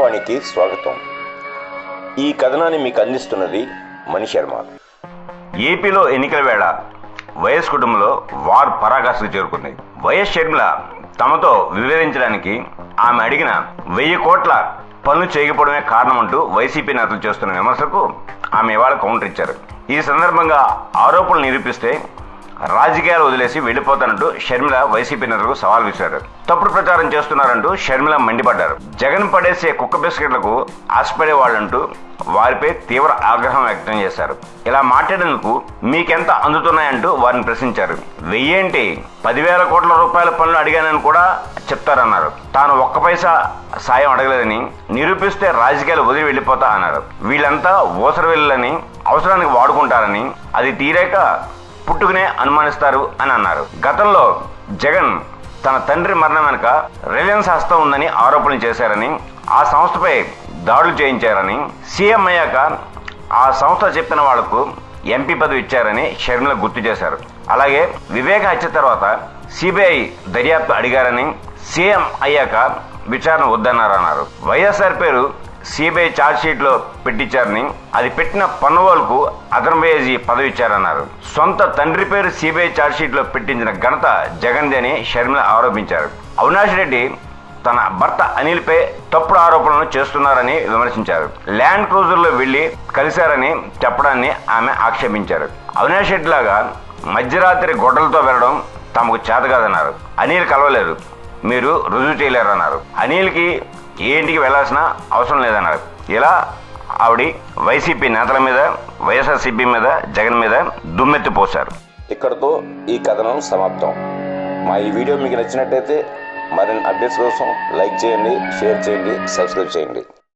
ప్రజావాణికి స్వాగతం. ఈ కథనాన్ని మీకు అందిస్తున్నది మణి శర్మ. ఏపీలో ఎన్నికల వేళ వైఎస్ కుటుంబంలో వార్ పరాకాష్ఠకు చేరుకుంది. వైఎస్ షర్మిల తమతో వివరించడానికి ఆమె అడిగిన 1000 కోట్ల పనులు చేయకపోవడమే కారణమంటూ వైసీపీ నేతలు చేస్తున్న విమర్శకు ఆమె ఇవాళ కౌంటర్ ఇచ్చారు. ఈ సందర్భంగా ఆరోపణలు నిరూపిస్తే రాజకీయాలు వదిలేసి వెళ్లిపోతానంటూ షర్మిల వైసీపీ నేతలకు సవాల్ విసిరారు. తప్పుడు ప్రచారం చేస్తున్నారంటూ షర్మిల మండిపడ్డారు. జగన్ పడేసే కుక్క బిస్కెట్లకు ఆశపడే వాళ్ళంటూ వారిపై తీవ్ర ఆగ్రహం వ్యక్తం చేశారు. ఇలా మాట్లాడేందుకు మీకెంత అందుతున్నాయంటూ వారిని ప్రశ్నించారు. 1000 10,000 కోట్ల రూపాయల పనులు అడిగానని కూడా చెప్తారన్నారు. తాను ఒక్క పైసా సాయం అడగలేదని నిరూపిస్తే రాజకీయాలు వదిలి వెళ్లిపోతా అన్నారు. వీళ్ళంతా ఊసరవెల్లని అవసరానికి వాడుకుంటారని, అది తీరాక పుట్టుకునే అనుమానిస్తారు అని అన్నారు. గతంలో జగన్ తన తండ్రి మరణం వెనుక రిలయన్స్ హస్తం ఉందని ఆరోపణలు చేశారని, ఆ సంస్థపై దాడులు చేయించారని, సీఎం అయ్యాక ఆ సంస్థ చెప్పిన వాళ్లకు ఎంపీ పదవి ఇచ్చారని షర్మిల గుర్తు చేశారు. అలాగే వివేక హత్య తర్వాత సిబిఐ దర్యాప్తు అడిగారని, సీఎం అయ్యాక విచారణ వద్దన్నారన్నారు. వైఎస్ఆర్ పేరు సిబిఐ ఛార్జ్షీట్లో పెట్టించారని, అది పెట్టిన పన్నువాళ్లకు అదనపు పదవి ఇచ్చారన్నారు. సొంత తండ్రి పేరు సిబిఐ ఛార్జ్షీట్లో పెట్టించిన ఘనత జగన్ది అని షర్మిల ఆరోపించారు. అవినాష్ రెడ్డి తన భర్త అనిల్పై తప్పుడు ఆరోపణలు చేస్తున్నారని విమర్శించారు. ల్యాండ్ క్రూజర్లో వెళ్లి కలిశారని చెప్పడాన్ని ఆమె ఆక్షేపించారు. అవినాష్ రెడ్డి లాగా మధ్యరాత్రి గొడ్డలతో వెళ్లడం తమకు చేత కాదన్నారు. అనిల్ కలవలేదు, మీరు రుజువు చేయలేరన్నారు. అనిల్కి ఏ ఇంటికి వెళ్లాల్సిన అవసరం లేదన్నారు. ఇలా ఆవిడ వైసీపీ నేతల మీద, వైఎస్ఆర్సీపీ మీద, జగన్ మీద దుమ్మెత్తి పోశారు. ఇక్కడతో ఈ కథనం సమాప్తం. మా ఈ వీడియో మీకు నచ్చినట్టయితే మరిన్ని అప్డేట్స్ కోసం లైక్ చేయండి, షేర్ చేయండి, సబ్స్క్రైబ్ చేయండి.